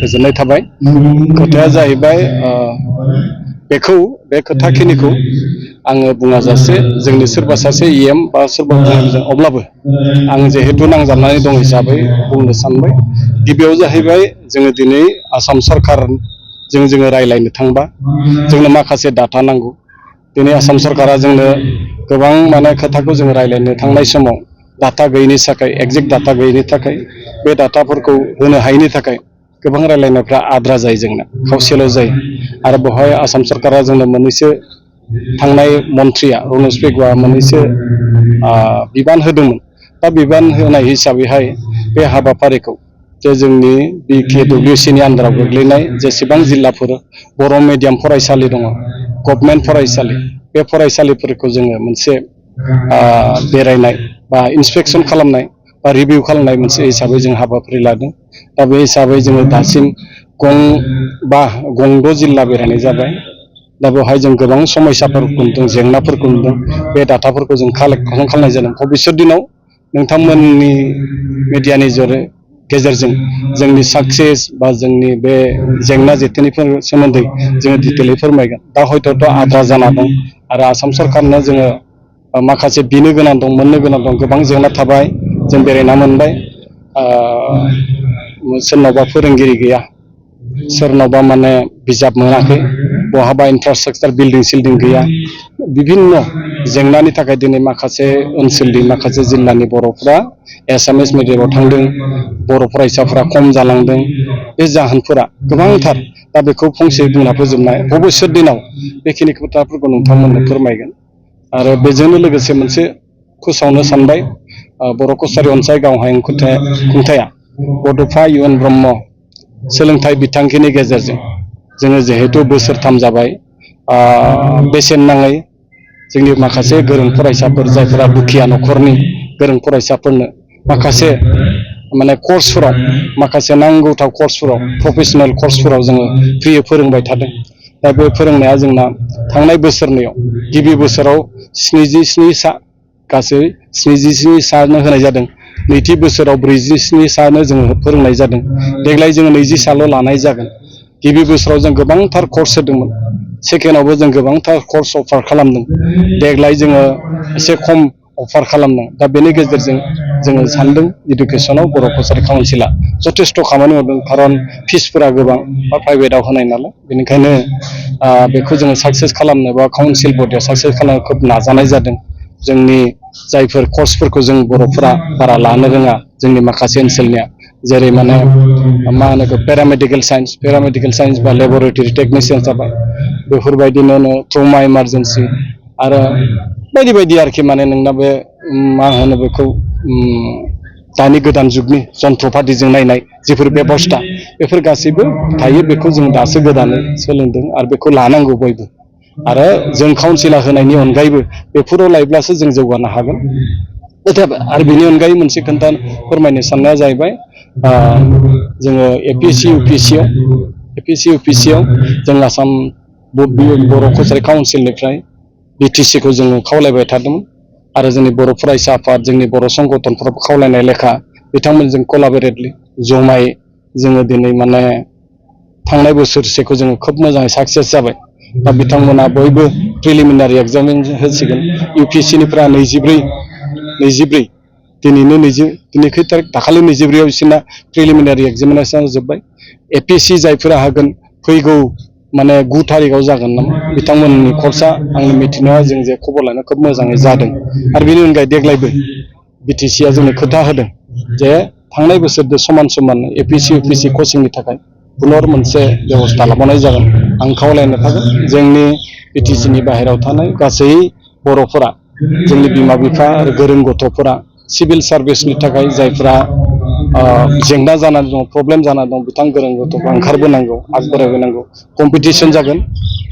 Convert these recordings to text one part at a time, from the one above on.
गोजोननाय थाबाय। खोथाया जाहैबाय बे खोथाखिनिखौ आङो बुङाजासे जोंनि सोरबा सासे इएम बा सोरबा बुंनायजों अब्लाबो आं जिहेतु नांजाबनानै दं हिसाबै बुंनो सानबाय। गिबियाव जाहैबाय जोङो दिनै आसाम सरकारजों जोङो रायज्लायनो थांबा जोंनो माखासे डाटा नांगौ। दिनै आसाम सरकारा जोंनो गोबां माने खोथाखौ जोङो रायज्लायनो थांनाय समाव डाटा गैयिनि थाखाय एक्जेक्ट डाटा गैयिनि थाखाय बे डाटाफोरखौ होनो हायैनि थाखाय गोबां रायज्लायनायफ्रा आद्रा जायो जोंना खावसेल' जायो। आरो बेवहाय आसाम सरकारा जोंनो मोननैसो थांनाय मन्थ्रिया रनज पेगुआ मोननैसो बिबान होदोंमोन। दा बिबान होनाय हिसाबैहाय बे हाबाफारिखौ जे जोंनि BKWCनि आन्दाराव गोग्लैनाय जेसेबां जिल्लाफोर बर' मिडियाम फरायसालि दङ, गभमेन्ट फरायसालि, बे फरायसालिफोरखौ जोङो मोनसे बेरायनाय बा इन्सपेक्सन खालामनाय बा रिभिउ खालामनाय मोनसे हिसाबै जों हाबाफारि लादों। दा बे हिसाबै जोङो दासिम गं6 जिल्ला बेरायनाय जाबाय। दा बेवहाय जों गोबां समस्याफोरखौ नुदों, जेंनाफोरखौ नुदों। बे डाटाफोरखौ जों कालेक्ट खालामनाय जादों। भबिष्यत दिनाव नोंथांमोननि मिडियानि गेजेरजों जोंनि साक्सेस बा जोंनि बे जेंना जेथोनिफोर सोमोन्दै जोङो डिटेलै फोरमायगोन। दा हयथ' आद्रा जाना दं आरो आसाम सरकारनो जोङो माखासे बिनो गोनां दं, मोननो गोनां दं। गोबां जेंना थाबाय, जों बेरायना मोनबाय। सोरनावबा फोरोंगिरि गैया, सोरनावबा माने बिजाब मोनाखै, बहाबा इनफ्रास्ट्राक्चार बिल्डिं सिल्डिं गैया। बिभिन्न जेंनानि थाखाय दिनै माखासे ओनसोलनि माखासे जिल्लानि बर'फ्रा एसामिस मिडियामाव थांदों, बर' फरायसाफ्रा खम जालांदों। बे जाहोनफोरा गोबांथार। दा बेखौ फंसे बुंना फोजोबनाय भबिष्यत दिनाव बेखिनि खोथाफोरखौ नोंथांमोननो फोरमायगोन। आरो बेजोंनो लोगोसे मोनसे फोसावनो सानबाय, बर' कसारि अनसाय गाव हायुं खुंथाया बड'फा UN ब्रह्म सोलोंथाइ बिथांखिनि गेजेरजों जोङो जिहेथु बोसोरथाम जाबाय, बेसेन नाङै जोंनि माखासे गोरों फरायसाफोर जायफोरा दुखिया न'खरनि गोरों फरायसाफोरनो माखासे माने कर्सफोराव, माखासे नांगौथाव कर्सफोराव, प्रफेसनेल कर्सफोराव जोङो फ्रियै फोरोंबाय थादों। दा बे फोरोंनाया जोंना थांनाय बोसोरनैयाव गिबि बोसोराव 77 सा, गासै 77 सानो होनाय जादों। नैथि बोसोराव 47 सानो जोङो फोरोंनाय जादों। देग्लाय जोङो 20 साल' लानाय जागोन। गिबि बोसोराव जों गोबांथार कर्स होदोंमोन, सेकेन्डआवबो जों गोबांथार कर्स अफार खालामदों। देग्लाय जोङो एसे खम अफार खालामदों। दा बेनि गेजेरजों जोङो सानदों इडुकेसनाव बर' कसारि काउन्सिला जथेस्थ' खामानि मावदों। खारन फिसफोरा गोबां बा प्राइभेटआव होनाय नालाय, बेनिखायनो बेखौ जोङो साक्सेस खालामनो बा काउन्सिल बडिया साक्सेस खालामनो खोब नाजानाय जादों। जोंनि जायफोर कर्सफोरखौ जों बर'फोरा बारा लानो रोङा, जोंनि माखासे ओनसोलनिया, जेरै माने मा होनो पेरामेडिकेल साइन्स बा लेबरेटरि टेकनिसियान जाबाय, बेफोरबायदिनो ट्रमा इमारजेन्सि आरो बायदि बायदि आरोखि। माने नोंना बे मा होनो बेखौ दानि गोदान जुगनि जन्थ्रपातिजों नायनाय जिफोर बेबस्था, बेफोर गासैबो थायो। बेखौ जों दासो गोदानै सोलोंदों आरो बेखौ लानांगौ बयबो। आरो जों काउन्सिला होनायनि अनगायैबो बेफोराव लायोब्लासो जों जौगानो हागोन। आरो बेनि अनगायै मोनसे खोन्था फोरमायनो साननाया जाहैबाय, जोङो APSC UPSC आव जों आसाम बर' कसारि काउन्सिलनिफ्राय BTC खौ जोङो खावलायबाय थादोंमोन। आरो जोंनि बर' फरायसा आफाद, जोंनि बर' संगठनफोराबो खावलायनाय लेखा बिथांमोनजों कलाबरेटलि जमायै जोङो दिनै माने थांनाय बोसोरसेखौ जोङो खोब मोजाङै साक्सेस जाबाय। दा बिथांमोना बयबो प्रिलिमिनारि एग्जाम होसिगोन। UPSC निफ्राय 24 दिनै खै थारिख, दाखालि 24आव बिसोरना प्रिलिमिनारि एग्जामिनेसन जोब्बाय। APSC जायफोरा होगोन फैगौ माने 9 थारिखआव जागोन नामा, बिथांमोननि कर्सआ आंनि मिथिनायाव जों जे खबर लानो खोब मोजाङै जादों। आरो बेनि अनगायै देग्लायबो BTCआ जोंनो खोथा होदों जे थांनाय बोसोरजों समान APSC UPSC कचिंनि थाखाय पुनर मोनसे बेबस्था लाबावनाय जागोन। आं खावलायनो थागोन जोंनि BTCनि बाहेरायाव थानाय गासै बर'फोरा, जोंनि बिमा बिफा आरो गोरों गथ'फोरा सिभिल सार्भिसनि थाखाय जायफ्रा जेंना जानानै दं, प्रब्लेम जानानै दं, बिथां गोरों गथ'फ्रा ओंखारबोनांगौ, आगबारायबोनांगौ। कम्पिटिसन जागोन,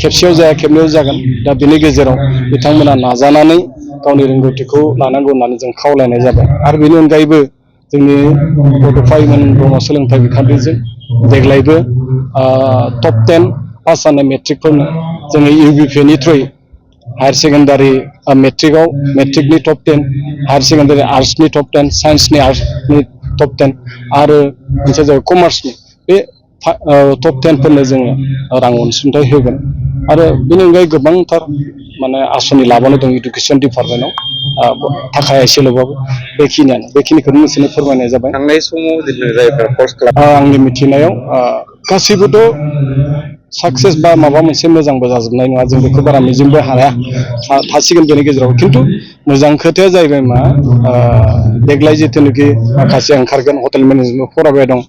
खेबसेयाव जाया खेबनैयाव जागोन। दा बेनि गेजेराव बिथांमोना नाजानानै गावनि रोंगौथिखौ लानांगौ होननानै जों खावलायनाय जाबाय। आरो बेनि अनगायैबो जोंनि बड'फा UN ब्रह्म सोलोंथाइ बिखान्थिजों देग्लायबो टप 10 पास जानाय मेट्रिकफोरनो जोङो UBPनि थ्रुयै हायार सेकेन्डारि मेट्रिकनि टप 10, हायार सेकेन्डारि आर्ट्सनि टप 10, साइन्सनि आर्ट्सनि टप 10 आरो मोनसे जाबाय कमार्सनि। बे टप 10 फोरनो जोङो रां अनसुंथाइ होगोन आरो बेनि अनगायै गोबांथार माने आसनि लाबावनो दं इडुकेसन डिपार्टमेन्टआव थाखाया एसेल'बाबो बेखिनिखौनो नोंसोरनो फोरमायनाय जाबाय। थांनाय समाव जिथु जायफोर कर्स आंनि मिथिनायाव गासैबोथ' साक्सेस बा माबा मोनसे मोजांबो जाजोबनाय नङा जों बेखौ बारा मिजिंबो हाया थासिगोन बेनि गेजेराव खिन्थु मोजां खोथाया जाहैबाय मा देग्लाय जिथुनाखि माखासे ओंखारगोन हटेल मेनेजमेन्ट फरायबाय दं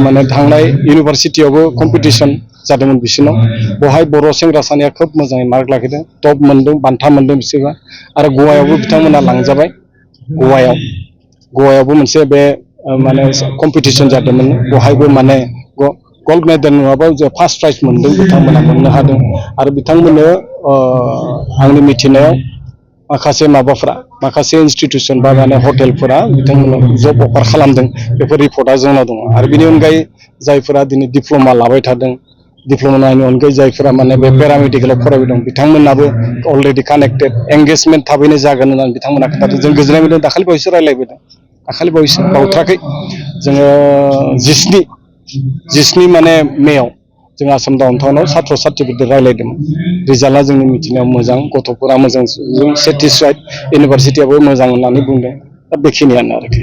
माने थांनाय इउनिभारसिटियावबो कम्पिटिसन जादोंमोन बिसोरनाव बेवहाय बर' सेंग्रा सानैया खोब मोजाङै मार्क लाखिदों टप मोनदों बान्था मोनदों बिसोरबा आरो गवायावबो बिथांमोना लांजाबाय गवायावबो मोनसे बे माने कम्पिटिसन जादोंमोन बेवहायबो माने गल्ड मेडेल नङाबा जे फार्स्ट प्राइज मोनदों बिथांमोना मोननो हादों आरो बिथांमोननो आंनि मिथिनायाव माखासे इन्सटिटिउसन बा माने हटेलफोरा बिथांमोननो जब अफार खालामदों बेफोर रिपर्टआ जोंनाव दङ आरो बेनि अनगायै जायफोरा दिनै डिप्ल'मा लाबाय थादों डिप्ल'मानि अनगायै जायफोरा माने बे पेरामेडिकेलाव फरायबाय दं बिथांमोनाबो अलरेडि कानेक्टेड एंगेजमेन्ट थाबैनो जागोन होननानै बिथांमोना खोन्थादों जों गोजोननाय मोनदों दाखालि बावैसो रायज्लायबोदों दाखालि बावैसो बावथ्राखै जोङो 17 माने मेयाव जों आसाम डाउनटाउनाव साथ्र' साथ्रिफोरजों रायज्लायदोंमोन रिजाल्टआ जोंनि मिथिनायाव मोजां गथ'फोरा मोजां सेटिसफाइड इउनिभारसिटियाबो मोजां होननानै बुंदों दा बेखिनियानो आरोखि।